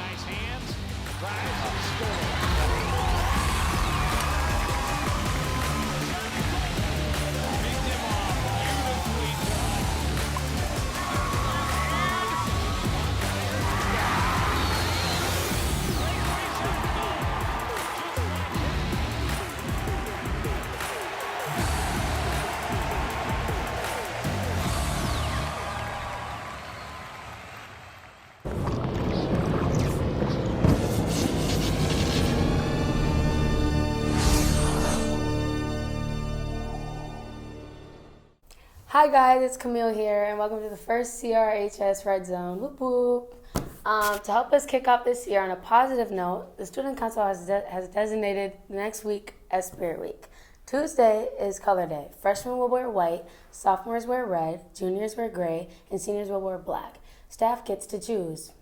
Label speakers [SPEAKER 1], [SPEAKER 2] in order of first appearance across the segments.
[SPEAKER 1] nice hands, drives and scores. Picked him off, beautifully done.
[SPEAKER 2] Hi guys, it's Camille here, and welcome to the first CRHS Red Zone. Whoop whoop. To help us kick off this year on a positive note, the Student Council has designated the next week as Spirit Week. Tuesday is Color Day. Freshmen will wear white, sophomores wear red, juniors wear gray, and seniors will wear black. Staff gets to choose.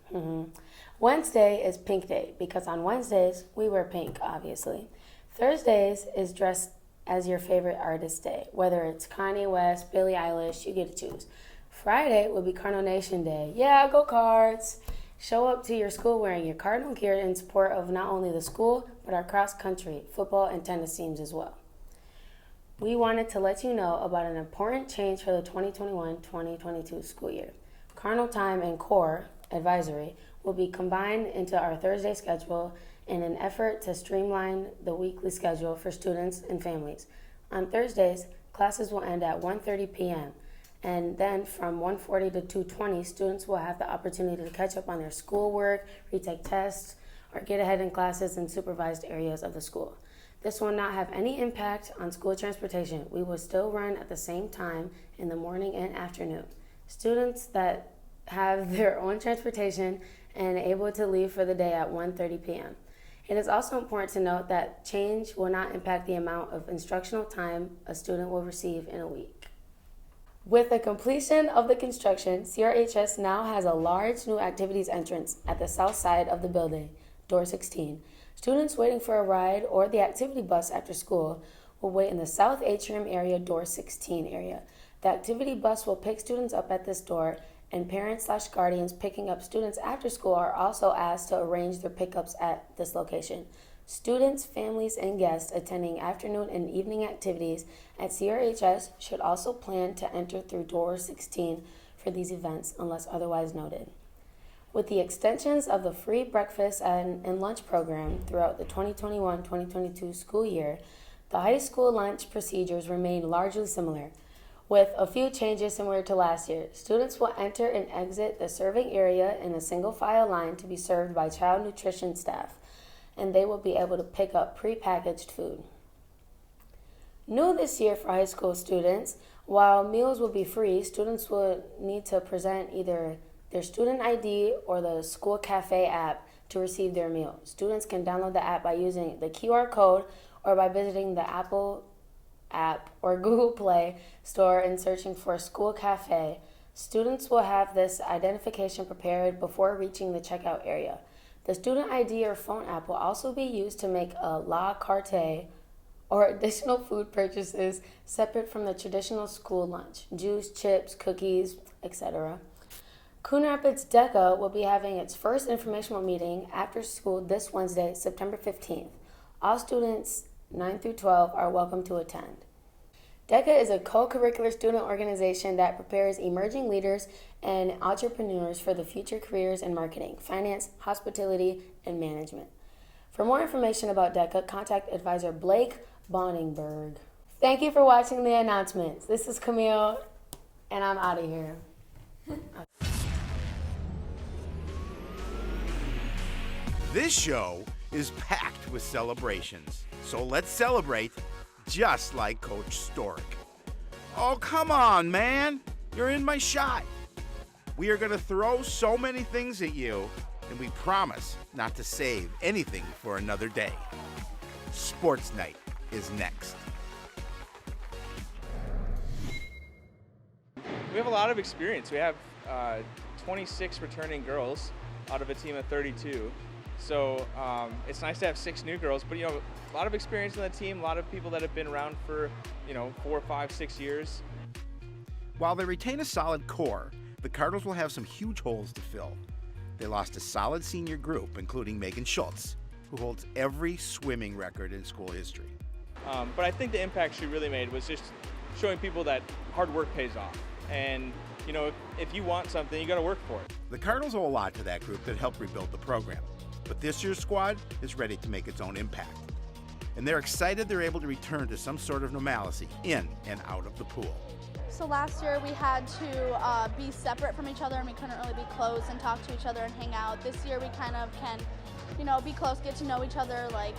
[SPEAKER 2] Wednesday is Pink Day, because on Wednesdays, we wear pink, obviously. Thursdays is Dress as your favorite artist day. Whether it's Kanye West, Billie Eilish, you get to choose. Friday will be Cardinal Nation Day. Yeah, go Cards! Show up to your school wearing your Cardinal gear in support of not only the school, but our cross-country, football, and tennis teams as well. We wanted to let you know about an important change for the 2021-2022 school year. Cardinal Time and Core Advisory will be combined into our Thursday schedule in an effort to streamline the weekly schedule for students and families. On Thursdays, classes will end at 1:30 p.m. and then from 1:40 to 2:20, students will have the opportunity to catch up on their schoolwork, retake tests, or get ahead in classes in supervised areas of the school. This will not have any impact on school transportation. We will still run at the same time in the morning and afternoon. Students that have their own transportation and able to leave for the day at 1:30 p.m. It is also important to note that change will not impact the amount of instructional time a student will receive in a week. With the completion of the construction, CRHS now has a large new activities entrance at the south side of the building, door 16. Students waiting for a ride or the activity bus after school will wait in the south atrium area, door 16 area. The activity bus will pick students up at this door, and parents/guardians picking up students after school are also asked to arrange their pickups at this location. Students, families, and guests attending afternoon and evening activities at CRHS should also plan to enter through door 16 for these events unless otherwise noted. With the extensions of the free breakfast and lunch program throughout the 2021-2022 school year, the high school lunch procedures remain largely similar, with a few changes similar to last year. Students will enter and exit the serving area in a single file line to be served by child nutrition staff, and they will be able to pick up prepackaged food. New this year for high school students, while meals will be free, students will need to present either their student ID or the school cafe app to receive their meal. Students can download the app by using the QR code or by visiting the Apple app or Google Play store and searching for School Cafe. Students will have this identification prepared before reaching the checkout area. The student ID or phone app will also be used to make a la carte or additional food purchases separate from the traditional school lunch, juice, chips, cookies, etc. Coon Rapids DECA will be having its first informational meeting after school this Wednesday, September 15th. All students 9 through 12 are welcome to attend. DECA is a co-curricular student organization that prepares emerging leaders and entrepreneurs for the future careers in marketing, finance, hospitality, and management. For more information about DECA, contact advisor Blake Bonningberg. Thank you for watching the announcements. This is Camille, and I'm out of here.
[SPEAKER 3] This show is packed with celebrations, so let's celebrate just like Coach Stork. Oh, come on, man. You're in my shot. We are going to throw so many things at you, and we promise not to save anything for another day. Sports Night is next.
[SPEAKER 4] We have a lot of experience. We have 26 returning girls out of a team of 32. So it's nice to have 6 new girls, but a lot of experience on the team, a lot of people that have been around for 4, 5, 6 years.
[SPEAKER 3] While they retain a solid core, the Cardinals will have some huge holes to fill. They lost a solid senior group, including Megan Schultz, who holds every swimming record in school history.
[SPEAKER 4] But I think the impact she really made was just showing people that hard work pays off. And, you know, if you want something, you got to work for it.
[SPEAKER 3] The Cardinals owe a lot to that group that helped rebuild the program. But this year's squad is ready to make its own impact. And they're excited they're able to return to some sort of normalcy in and out of the pool.
[SPEAKER 5] So last year we had to be separate from each other and we couldn't really be close and talk to each other and hang out. This year we kind of can, you know, be close, get to know each other like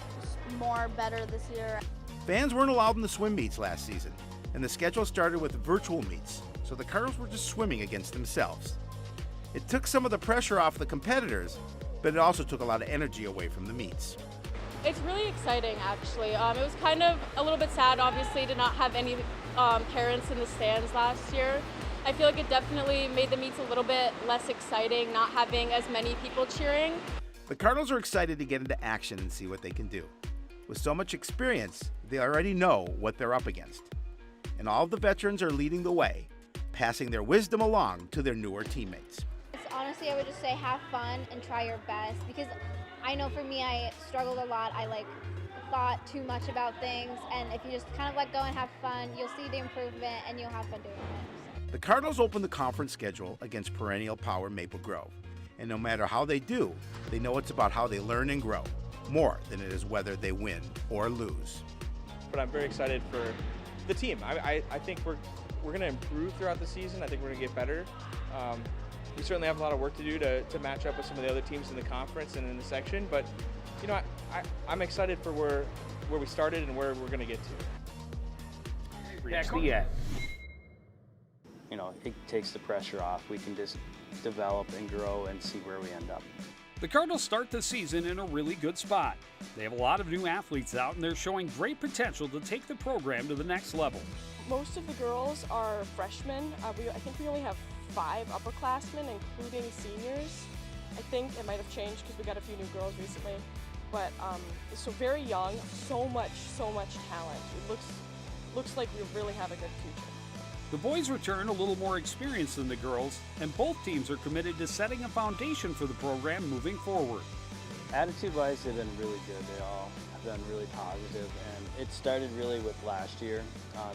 [SPEAKER 5] more better this year.
[SPEAKER 3] Fans weren't allowed in the swim meets last season, and the schedule started with virtual meets, so the Cardinals were just swimming against themselves. It took some of the pressure off the competitors, but it also took a lot of energy away from the meets.
[SPEAKER 6] It's really exciting, actually. It was kind of a little bit sad, obviously, to not have any parents in the stands last year. I feel like it definitely made the meets a little bit less exciting, not having as many people cheering.
[SPEAKER 3] The Cardinals are excited to get into action and see what they can do. With so much experience, they already know what they're up against. And all of the veterans are leading the way, passing their wisdom along to their newer teammates.
[SPEAKER 7] Honestly, I would just say have fun and try your best, because I know for me, I struggled a lot. I thought too much about things, and if you just kind of let go and have fun, you'll see the improvement and you'll have fun doing it.
[SPEAKER 3] The Cardinals open the conference schedule against perennial power Maple Grove. And no matter how they do, they know it's about how they learn and grow, more than it is whether they win or lose.
[SPEAKER 4] But I'm very excited for the team. I think we're going to improve throughout the season. I think we're going to get better. We certainly have a lot of work to do to match up with some of the other teams in the conference and in the section. But, you know, I'm excited for where we started and where we're going to get to.
[SPEAKER 8] You know, it takes the pressure off. We can just develop and grow and see where we end up.
[SPEAKER 9] The Cardinals start the season in a really good spot. They have a lot of new athletes out, and they're showing great potential to take the program to the next level.
[SPEAKER 6] Most of the girls are freshmen. I think we only have 5 upperclassmen, including seniors. I think it might have changed because we got a few new girls recently. But so very young, so much talent. It looks like we really have a good future.
[SPEAKER 9] The boys return a little more experienced than the girls, and both teams are committed to setting a foundation for the program moving forward.
[SPEAKER 8] Attitude-wise, they've been really good. They all have been really positive, and it started really with last year.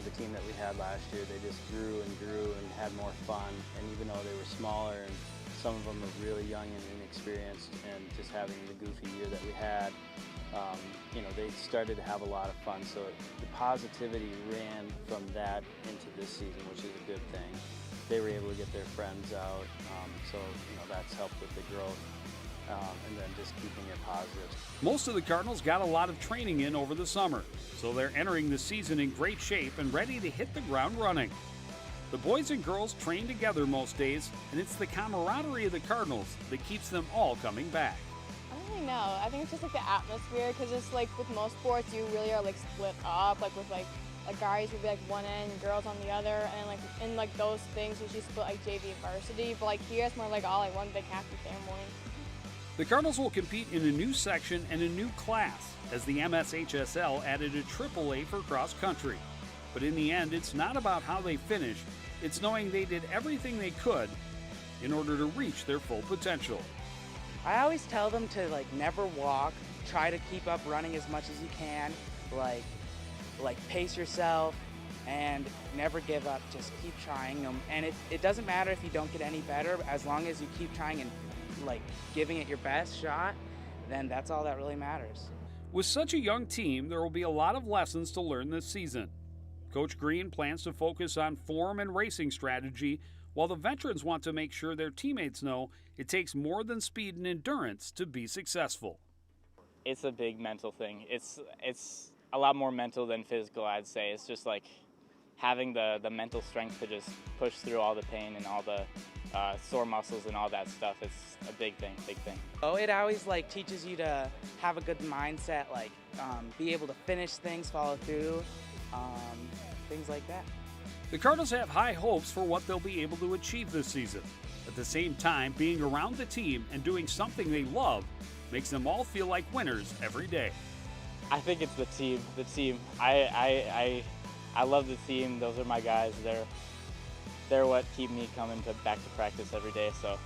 [SPEAKER 8] The team that we had last year, they just grew and had more fun, and even though they were smaller and some of them were really young and inexperienced, and just having the goofy year that we had, you know, they started to have a lot of fun. So the positivity ran from that into this season, which is a good thing. They were able to get their friends out, so you know, that's helped with the growth. And then just keeping it positive.
[SPEAKER 9] Most of the Cardinals got a lot of training in over the summer, so they're entering the season in great shape and ready to hit the ground running. The boys and girls train together most days, and it's the camaraderie of the Cardinals that keeps them all coming back.
[SPEAKER 6] I don't really know. I think it's just like the atmosphere, because it's like with most sports, you really are like split up. Like with like guys would be like one end and girls on the other, and like in like those things usually split like JV and varsity. But like here, it's more like all like one big happy family.
[SPEAKER 9] The Cardinals will compete in a new section and a new class, as the MSHSL added a AAA for cross country. But in the end, it's not about how they finish, it's knowing they did everything they could in order to reach their full potential.
[SPEAKER 10] I always tell them to never walk, try to keep up running as much as you can, like pace yourself and never give up, just keep trying them. And it doesn't matter if you don't get any better, as long as you keep trying and giving it your best shot, then that's all that really matters.
[SPEAKER 9] With such a young team, there will be a lot of lessons to learn this season. Coach Green plans to focus on form and racing strategy, while the veterans want to make sure their teammates know it takes more than speed and endurance to be successful.
[SPEAKER 8] It's a big mental thing. It's a lot more mental than physical, I'd say. It's just like having the mental strength to just push through all the pain and all the sore muscles and all that stuff. It's a big thing.
[SPEAKER 10] Oh, it always teaches you to have a good mindset, be able to finish things, follow through, things like that.
[SPEAKER 9] The Cardinals have high hopes for what they'll be able to achieve this season. At the same time, being around the team and doing something they love makes them all feel like winners every day.
[SPEAKER 8] I think it's the team. I love the team. Those are my guys. They're what keep me coming back to practice every day. So